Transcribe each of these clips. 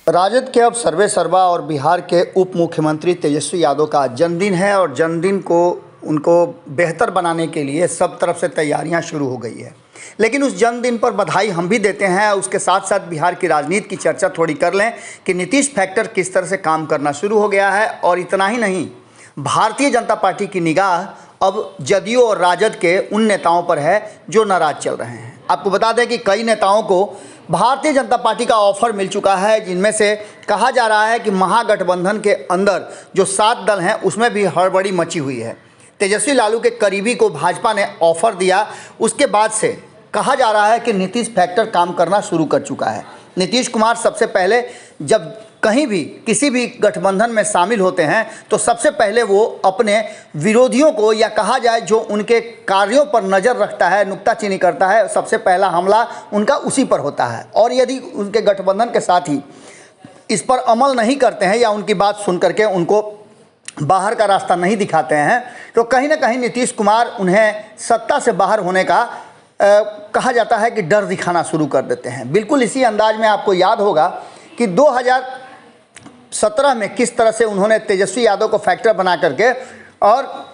राजद के अब सर्वे सर्वा और बिहार के उप मुख्यमंत्री तेजस्वी यादव का जन्मदिन है और जन्मदिन को उनको बेहतर बनाने के लिए सब तरफ से तैयारियां शुरू हो गई है। लेकिन उस जन्मदिन पर बधाई हम भी देते हैं, उसके साथ साथ बिहार की राजनीति की चर्चा थोड़ी कर लें कि नीतीश फैक्टर किस तरह से काम करना शुरू हो गया है। और इतना ही नहीं, भारतीय जनता पार्टी की निगाह अब जदयू और राजद के उन नेताओं पर है जो नाराज चल रहे हैं। आपको बता दें कि कई नेताओं को भारतीय जनता पार्टी का ऑफर मिल चुका है, जिनमें से कहा जा रहा है कि महागठबंधन के अंदर जो 7 दल हैं उसमें भी हड़बड़ी मची हुई है। तेजस्वी लालू के करीबी को भाजपा ने ऑफर दिया, उसके बाद से कहा जा रहा है कि नीतीश फैक्टर काम करना शुरू कर चुका है। नीतीश कुमार सबसे पहले जब कहीं भी किसी भी गठबंधन में शामिल होते हैं तो सबसे पहले वो अपने विरोधियों को, या कहा जाए जो उनके कार्यों पर नज़र रखता है, नुक्ताचीनी करता है, सबसे पहला हमला उनका उसी पर होता है। और यदि उनके गठबंधन के साथी इस पर अमल नहीं करते हैं या उनकी बात सुन करके उनको बाहर का रास्ता नहीं दिखाते हैं तो कहीं ना कहीं नीतीश कुमार उन्हें सत्ता से बाहर होने का कहा जाता है कि डर दिखाना शुरू कर देते हैं। बिल्कुल इसी अंदाज में आपको याद होगा कि 2017 में किस तरह से उन्होंने तेजस्वी यादव को फैक्टर बना करके और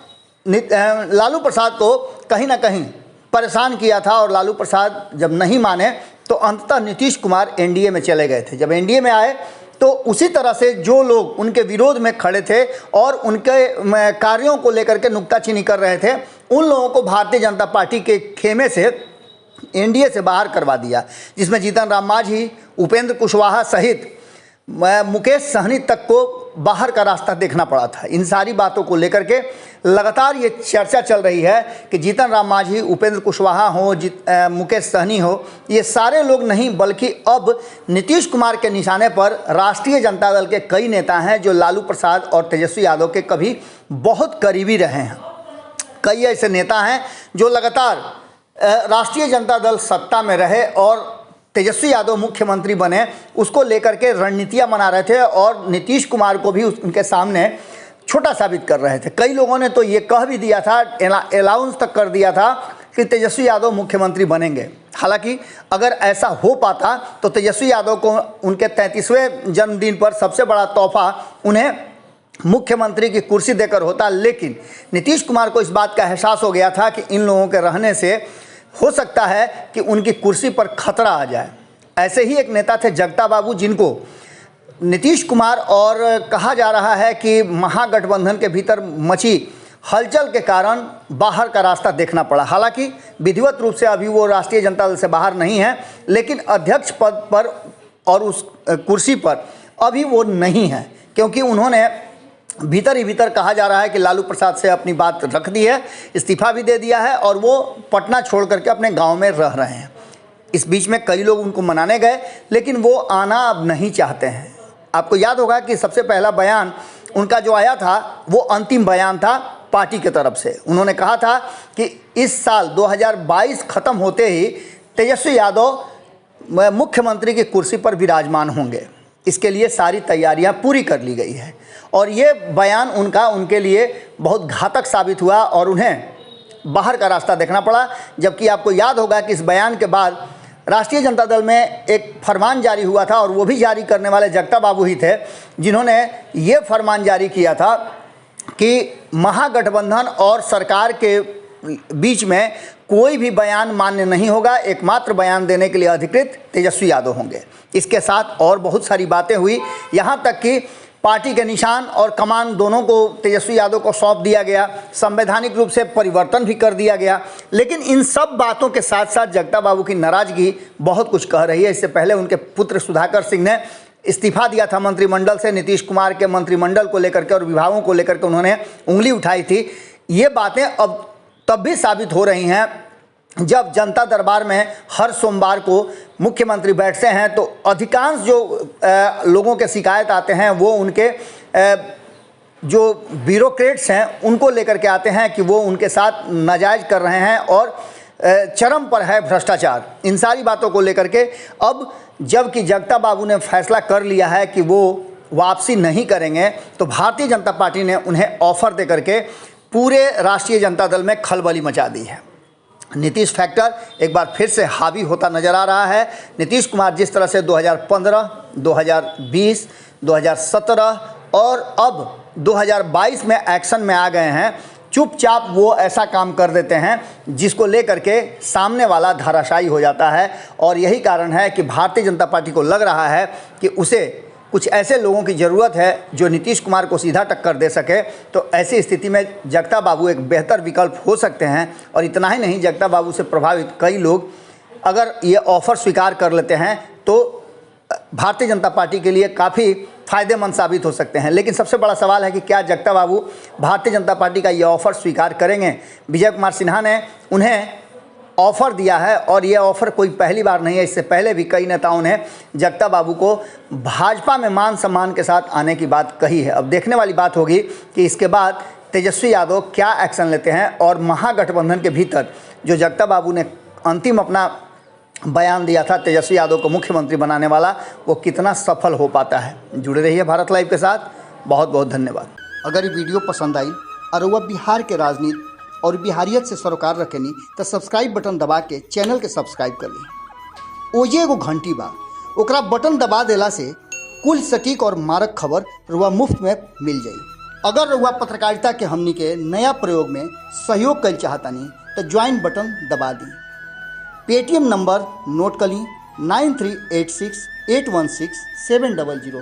लालू प्रसाद को कहीं ना कहीं परेशान किया था। और लालू प्रसाद जब नहीं माने तो अंततः नीतीश कुमार एनडीए में चले गए थे। जब एनडीए में आए तो उसी तरह से जो लोग उनके विरोध में खड़े थे और उनके कार्यों को लेकर के नुक्ताचीनी कर रहे थे, उन लोगों को भारतीय जनता पार्टी के खेमे से एनडीए से बाहर करवा दिया, जिसमें जीतन राम मांझी, उपेंद्र कुशवाहा सहित मुकेश सहनी तक को बाहर का रास्ता देखना पड़ा था। इन सारी बातों को लेकर के लगातार ये चर्चा चल रही है कि जीतन राम मांझी, उपेंद्र कुशवाहा हो, मुकेश सहनी हो, ये सारे लोग नहीं बल्कि अब नीतीश कुमार के निशाने पर राष्ट्रीय जनता दल के कई नेता हैं जो लालू प्रसाद और तेजस्वी यादव के कभी बहुत करीबी रहे हैं। कई ऐसे नेता हैं जो लगातार राष्ट्रीय जनता दल सत्ता में रहे और तेजस्वी यादव मुख्यमंत्री बने, उसको लेकर के रणनीतियाँ बना रहे थे और नीतीश कुमार को भी उनके सामने छोटा साबित कर रहे थे। कई लोगों ने तो ये कह भी दिया था, अलाउंस तक कर दिया था कि तेजस्वी यादव मुख्यमंत्री बनेंगे। हालांकि अगर ऐसा हो पाता तो तेजस्वी यादव को उनके 33वें जन्मदिन पर सबसे बड़ा तोहफा उन्हें मुख्यमंत्री की कुर्सी देकर होता। लेकिन नीतीश कुमार को इस बात का एहसास हो गया था कि इन लोगों के रहने से हो सकता है कि उनकी कुर्सी पर खतरा आ जाए। ऐसे ही एक नेता थे जगता बाबू, जिनको नीतीश कुमार और कहा जा रहा है कि महागठबंधन के भीतर मची हलचल के कारण बाहर का रास्ता देखना पड़ा। हालांकि विधिवत रूप से अभी वो राष्ट्रीय जनता दल से बाहर नहीं है, लेकिन अध्यक्ष पद पर और उस कुर्सी पर अभी वो नहीं है, क्योंकि उन्होंने भीतर ही भीतर कहा जा रहा है कि लालू प्रसाद से अपनी बात रख दी है, इस्तीफा भी दे दिया है और वो पटना छोड़ करके अपने गांव में रह रहे हैं। इस बीच में कई लोग उनको मनाने गए, लेकिन वो आना अब नहीं चाहते हैं। आपको याद होगा कि सबसे पहला बयान उनका जो आया था वो अंतिम बयान था पार्टी की तरफ से। उन्होंने कहा था कि इस साल 2022 ख़त्म होते ही तेजस्वी यादव मुख्यमंत्री की कुर्सी पर विराजमान होंगे। इसके लिए सारी तैयारियां पूरी कर ली गई है और ये बयान उनके लिए बहुत घातक साबित हुआ और उन्हें बाहर का रास्ता देखना पड़ा। जबकि आपको याद होगा कि इस बयान के बाद राष्ट्रीय जनता दल में एक फरमान जारी हुआ था और वो भी जारी करने वाले जगता बाबू ही थे, जिन्होंने ये फरमान जारी किया था कि महागठबंधन और सरकार के बीच में कोई भी बयान मान्य नहीं होगा, एकमात्र बयान देने के लिए अधिकृत तेजस्वी यादव होंगे। इसके साथ और बहुत सारी बातें हुई, यहाँ तक कि पार्टी के निशान और कमान दोनों को तेजस्वी यादव को सौंप दिया गया, संवैधानिक रूप से परिवर्तन भी कर दिया गया। लेकिन इन सब बातों के साथ साथ जगता बाबू की नाराज़गी बहुत कुछ कह रही है। इससे पहले उनके पुत्र सुधाकर सिंह ने इस्तीफा दिया था मंत्रिमंडल से, नीतीश कुमार के मंत्रिमंडल को लेकर के और विभागों को लेकर के उन्होंने उंगली उठाई थी। ये बातें अब तब भी साबित हो रही हैं जब जनता दरबार में हर सोमवार को मुख्यमंत्री बैठते हैं तो अधिकांश जो लोगों के शिकायत आते हैं वो उनके जो ब्यूरोक्रेट्स हैं उनको लेकर के आते हैं कि वो उनके साथ नाजायज़ कर रहे हैं और चरम पर है भ्रष्टाचार। इन सारी बातों को लेकर के अब जबकि जगता बाबू ने फैसला कर लिया है कि वो वापसी नहीं करेंगे, तो भारतीय जनता पार्टी ने उन्हें ऑफर दे करके पूरे राष्ट्रीय जनता दल में खलबली मचा दी है। नीतीश फैक्टर एक बार फिर से हावी होता नजर आ रहा है। नीतीश कुमार जिस तरह से 2015, 2020, 2017 और अब 2022 में एक्शन में आ गए हैं, चुपचाप वो ऐसा काम कर देते हैं जिसको लेकर के सामने वाला धराशायी हो जाता है। और यही कारण है कि भारतीय जनता पार्टी को लग रहा है कि उसे कुछ ऐसे लोगों की ज़रूरत है जो नीतीश कुमार को सीधा टक्कर दे सके। तो ऐसी स्थिति में जगता बाबू एक बेहतर विकल्प हो सकते हैं। और इतना ही नहीं, जगता बाबू से प्रभावित कई लोग अगर ये ऑफ़र स्वीकार कर लेते हैं तो भारतीय जनता पार्टी के लिए काफ़ी फ़ायदेमंद साबित हो सकते हैं। लेकिन सबसे बड़ा सवाल है कि क्या जगता बाबू भारतीय जनता पार्टी का ये ऑफ़र स्वीकार करेंगे। विजय कुमार सिन्हा ने उन्हें ऑफ़र दिया है और ये ऑफ़र कोई पहली बार नहीं है, इससे पहले भी कई नेताओं ने जगता बाबू को भाजपा में मान सम्मान के साथ आने की बात कही है। अब देखने वाली बात होगी कि इसके बाद तेजस्वी यादव क्या एक्शन लेते हैं और महागठबंधन के भीतर जो जगता बाबू ने अंतिम अपना बयान दिया था तेजस्वी यादव को मुख्यमंत्री बनाने वाला, वो कितना सफल हो पाता है। जुड़े रहिए भारत लाइव के साथ। बहुत बहुत धन्यवाद। अगर ये वीडियो पसंद आई और वह बिहार के राजनीति और बिहारियत से सरोकार रखेनी तो सब्सक्राइब बटन दबा के चैनल के सब्सक्राइब कर ली। ओजे एगो घंटी बा, ओकरा बटन दबा देला से कुल सटीक और मारक खबर रुआ मुफ्त में मिल जाई। अगर रुआ पत्रकारिता के हमनी के नया प्रयोग में सहयोग कर चाहतानी तो ज्वाइन बटन दबा दी। पेटीएम नंबर नोट कर ली 9386816700।